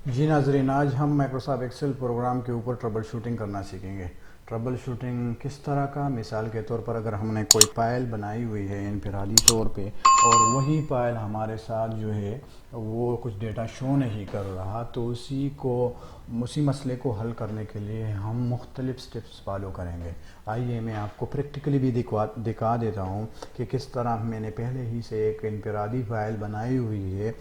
जी नाजरीन, आज हम माइक्रोसॉफ्ट एक्सेल प्रोग्राम के ऊपर ट्रबल शूटिंग करना सीखेंगे। ट्रबल शूटिंग किस तरह का, मिसाल के तौर पर अगर हमने कोई फाइल बनाई हुई है इनफरादी तौर पे और वही फाइल हमारे साथ जो है वो कुछ डेटा शो नहीं कर रहा, तो उसी मसले को हल करने के लिए हम मुख्तलिफ स्टेप्स फॉलो करेंगे। आइए मैं आपको प्रैक्टिकली भी दिखा देता हूँ कि किस तरह मैंने पहले ही से एक इनफरादी फाइल बनाई हुई है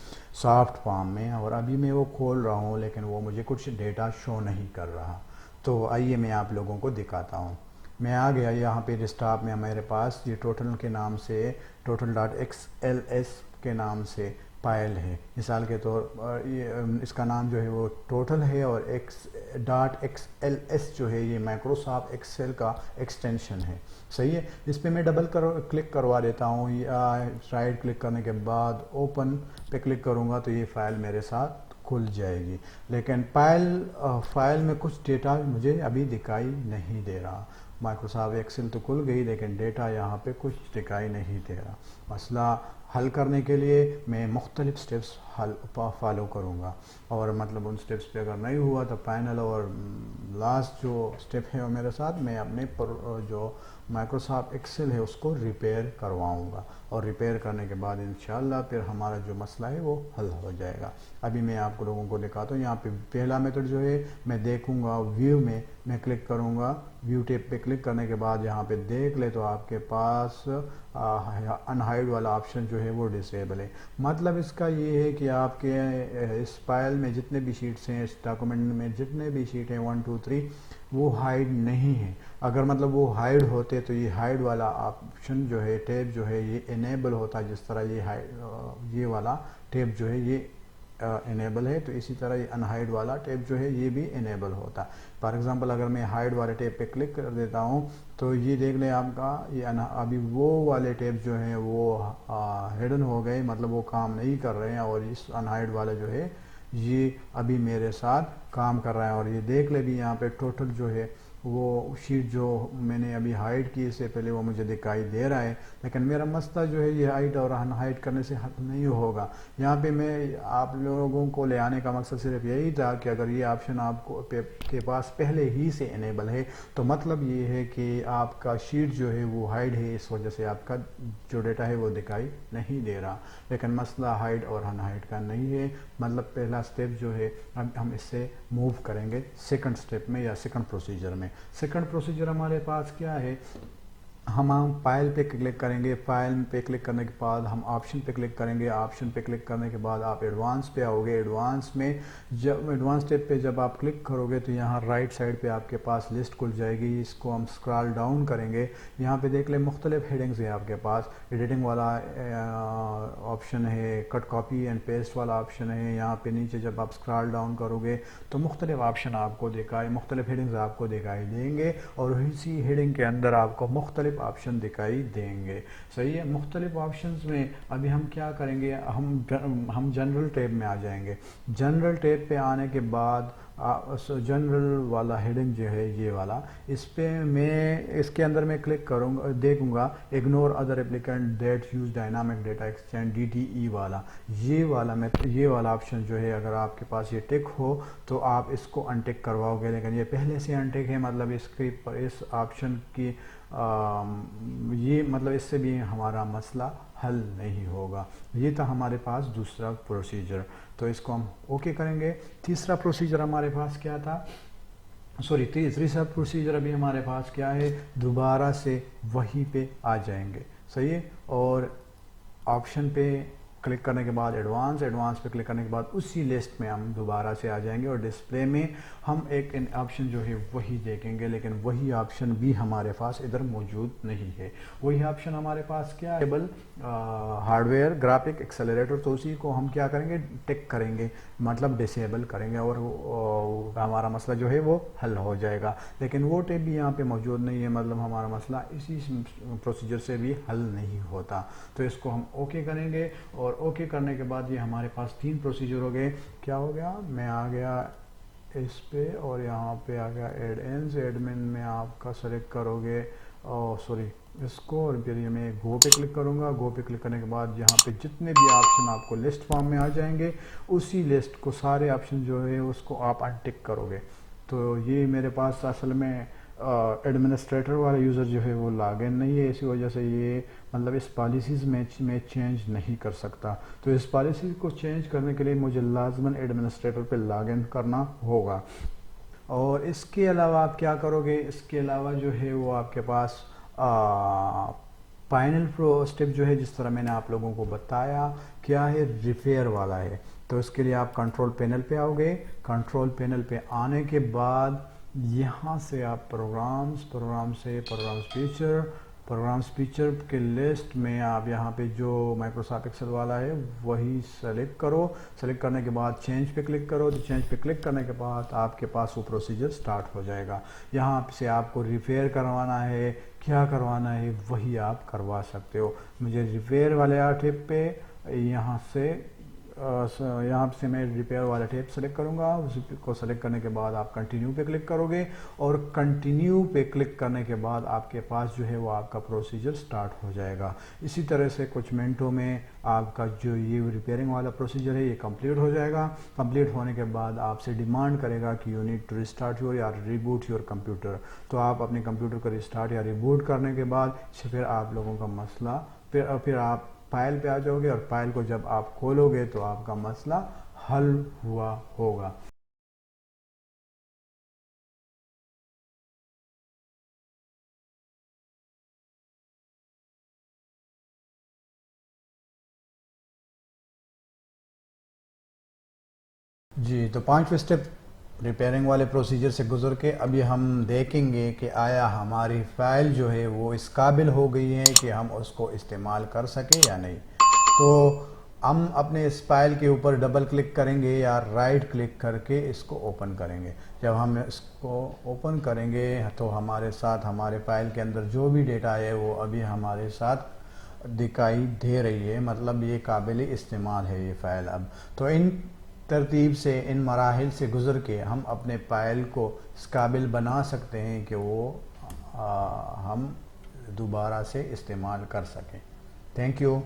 सॉफ्ट फॉर्म में, और अभी मैं वो खोल रहा हूँ लेकिन वो मुझे कुछ डेटा शो नहीं कर रहा। तो आइए मैं आप लोगों को दिखाता हूँ। मैं आ गया यहाँ पे डेस्कटॉप में, मेरे पास ये टोटल के नाम से total dot x L S के नाम से फाइल है। मिसाल के तौर पर इसका नाम जो है वो टोटल है और x.xls जो है ये माइक्रोसॉफ्ट एक्सेल का एक्सटेंशन है। सही है। इस पर मैं क्लिक करवा देता हूँ, या राइट क्लिक करने के बाद ओपन पे क्लिक करूँगा तो ये फ़ाइल मेरे साथ खुल जाएगी। लेकिन फाइल में कुछ डेटा मुझे अभी दिखाई नहीं दे रहा। माइक्रोसॉफ्ट एक्सेल तो खुल गई लेकिन डेटा यहाँ पे कुछ दिखाई नहीं दे रहा। मसला हल करने के लिए मैं मुख्तलिफ स्टेप्स फॉलो करूँगा, और मतलब उन स्टेप्स पे अगर नहीं हुआ तो फाइनल और लास्ट जो स्टेप है वो मेरे साथ मैं अपने जो माइक्रोसॉफ्ट एक्सेल है उसको रिपेयर करवाऊँगा, और रिपेयर करने के बाद इंशाल्लाह फिर हमारा जो मसला है वो हल हो जाएगा। अभी मैं आप लोगों को दिखाता हूँ। यहाँ पे पहला मेथड जो है मैं देखूँगा व्यू में, मैं क्लिक करूँगा, व्यू टैब पे क्लिक करने के बाद यहाँ पे देख ले तो आपके पास अनहाइड वाला ऑप्शन जो है वो डिसेबल है। मतलब इसका ये है कि आपके इस फाइल में जितने भी शीट्स हैं, इस डॉक्यूमेंट में जितने भी शीट हैं 1 2 3 वो हाइड नहीं है। अगर मतलब वो हाइड होते तो ये हाइड वाला ऑप्शन जो है, टैब जो है ये इनेबल होता। जिस तरह ये वाला टैब जो है ये इनेबल है, तो इसी तरह ये अनहाइड वाला टैब जो है ये भी इनेबल होता। फॉर एग्जांपल अगर मैं हाइड वाले टैब पे क्लिक कर देता हूँ तो ये देख लें आपका ये अभी वो वाले टैब जो हैं वो हिडन हो गए, मतलब वो काम नहीं कर रहे हैं, और इस अनहाइड वाला जो है ये अभी मेरे साथ काम कर रहा है। और ये देख ले भी यहाँ पे टोटल जो है वो शीट जो मैंने अभी हाइड की इससे पहले वो मुझे दिखाई दे रहा है। लेकिन मेरा मसला जो है ये हाइड और अनहाइड करने से हल नहीं होगा। यहाँ पे मैं आप लोगों को ले आने का मकसद सिर्फ यही था कि अगर ये ऑप्शन आपको के पास पहले ही से इनेबल है तो मतलब ये है कि आपका शीट जो है वो हाइड है, इस वजह से आपका जो डेटा है वो दिखाई नहीं दे रहा। लेकिन मसला हाइड और अनहाइड का नहीं है। मतलब पहला स्टेप जो है अब हम इससे मूव करेंगे सेकंड स्टेप में या सेकंड प्रोसीजर में। सेकंड प्रोसीजर हमारे पास क्या है, हम फाइल पे क्लिक करेंगे, फाइल पे क्लिक करने के बाद हम ऑप्शन पे क्लिक करेंगे, ऑप्शन पे क्लिक करने के बाद आप एडवांस पे आओगे। एडवांस में जब एडवांस टैब पे जब आप क्लिक करोगे तो यहाँ राइट साइड पे आपके पास लिस्ट खुल जाएगी। इसको हम स्क्रॉल डाउन करेंगे, यहाँ पे देख ले मुख्तलिफ हेडिंग्स है आपके पास। एडिटिंग वाला ऑप्शन है, कट कॉपी एंड पेस्ट वाला ऑप्शन है। यहाँ पे नीचे जब आप स्क्रॉल डाउन करोगे तो मुख्तलिफ ऑप्शन आपको दिखाई, मुख्तलिफ हेडिंग्स आपको दिखाई देंगे, और इसी हेडिंग के अंदर आपको मुख्तलिफ ऑप्शन दिखाई देंगे। सही है। मुख्तलिफ ऑप्शंस में अभी हम क्या करेंगे, हम जनरल टैब में आ जाएंगे। जनरल टैब पे आने के बाद जनरल वाला हेडिंग जो है ये वाला, इस पे मैं इसके अंदर मैं क्लिक करूँगा, देखूंगा ignore other applicant that use dynamic data exchange DDE वाला, ये वाला ऑप्शन जो है अगर आपके पास ये टिक हो तो आप इसको अनटिक करवाओगे। लेकिन ये पहले से अनटिक है, मतलब इस ऑप्शन की ये मतलब इससे भी हमारा मसला हल नहीं होगा। ये था हमारे पास दूसरा प्रोसीजर, तो इसको हम ओके करेंगे। तीसरा प्रोसीजर हमारे पास क्या था, सॉरी तीसरा प्रोसीजर अभी हमारे पास क्या है, दोबारा से वहीं पे आ जाएंगे। सही है। और ऑप्शन पे क्लिक करने के बाद एडवांस पे क्लिक करने के बाद उसी लिस्ट में हम दोबारा से आ जाएंगे, और डिस्प्ले में हम एक ऑप्शन जो है वही देखेंगे, लेकिन वही ऑप्शन भी हमारे पास इधर मौजूद नहीं है। वही ऑप्शन हमारे पास क्या है, केबल हार्डवेयर ग्राफिक एक्सेलरेटर, तो उसी को हम क्या करेंगे, टिक करेंगे, मतलब डिसेबल करेंगे, और हमारा मसला जो है वो हल हो जाएगा। लेकिन वो टिप भी यहाँ पे मौजूद नहीं है, मतलब हमारा मसला इसी प्रोसीजर से भी हल नहीं होता। तो इसको हम ओके करेंगे, और ओके करने के बाद ये हमारे पास 3 प्रोसीजर हो गए। क्या हो गया, मैं आ गया इस पे और यहाँ पे आ गया एड एंड्स। एडमिन में आपका सेलेक्ट करोगे सॉरी, इसको फिर ये मैं गो पे क्लिक करूँगा। गो पे क्लिक करने के बाद यहाँ पे जितने भी ऑप्शन आपको लिस्ट फॉर्म में आ जाएंगे, उसी लिस्ट को सारे ऑप्शन जो है उसको आप अनटिक करोगे। तो ये मेरे पास असल में एडमिनिस्ट्रेटर वाला यूज़र जो है वो लॉगिन नहीं है, इसी वजह से ये मतलब इस पॉलिसीज़ में चेंज नहीं कर सकता। तो इस पॉलिसी को चेंज करने के लिए मुझे लाजमन एडमिनिस्ट्रेटर पे लॉगिन करना होगा। और इसके अलावा आप क्या करोगे, इसके अलावा जो है वो आपके पास फाइनल प्रो स्टेप जो है, जिस तरह मैंने आप लोगों को बताया, क्या है, रिपेयर वाला है। तो इसके लिए आप कंट्रोल पैनल पे आओगे। कंट्रोल पैनल पे आने के बाद यहाँ से आप प्रोग्राम्स फीचर के लिस्ट में आप यहाँ पे जो माइक्रोसॉफ्ट एक्सेल वाला है वही सेलेक्ट करो। सेलेक्ट करने के बाद चेंज पे क्लिक करो। तो चेंज पे क्लिक करने के बाद आपके पास वो प्रोसीजर स्टार्ट हो जाएगा। यहाँ से आपको रिपेयर करवाना है, क्या करवाना है वही आप करवा सकते हो। मुझे रिपेयर वाले टिप पे यहाँ से मैं रिपेयर वाला टेप सेलेक्ट करूँगा। उसको सेलेक्ट करने के बाद आप कंटिन्यू पे क्लिक करोगे, और कंटिन्यू पे क्लिक करने के बाद आपके पास जो है वो आपका प्रोसीजर स्टार्ट हो जाएगा। इसी तरह से कुछ मिनटों में आपका जो ये रिपेयरिंग वाला प्रोसीजर है ये कंप्लीट हो जाएगा। कंप्लीट होने के बाद आपसे डिमांड करेगा कि you need to restart your या रिबूट योर कंप्यूटर। तो आप अपने कंप्यूटर को रिस्टार्ट या रिबूट करने के बाद फिर आप लोगों का मसला फिर आप फाइल पे आ जाओगे, और फाइल को जब आप खोलोगे तो आपका मसला हल हुआ होगा। जी, तो 5वें स्टेप रिपेयरिंग वाले प्रोसीजर से गुजर के अभी हम देखेंगे कि आया हमारी फ़ाइल जो है वो इस काबिल हो गई है कि हम उसको इस्तेमाल कर सकें या नहीं। तो हम अपने इस फाइल के ऊपर डबल क्लिक करेंगे या राइट क्लिक करके इसको ओपन करेंगे। जब हम इसको ओपन करेंगे तो हमारे साथ हमारे फाइल के अंदर जो भी डेटा है वो अभी हमारे साथ दिखाई दे रही है, मतलब ये काबिल इस्तेमाल है ये फ़ाइल अब। तो इन तरतीब से, इन मराहिल से गुज़र के हम अपने फाइल को इस काबिल बना सकते हैं कि वो हम दोबारा से इस्तेमाल कर सकें। Thank you.